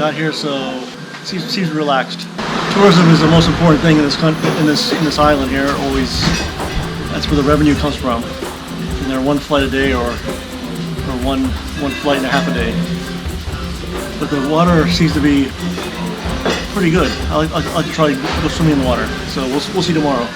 got here, so seems relaxed. Tourism is the most important thing in this country, in this island here. Always, that's where the revenue comes from. And they're one flight a day or one flight and a half a day. But the water seems to be pretty good. I like to try to go swimming in the water. So we'll see tomorrow.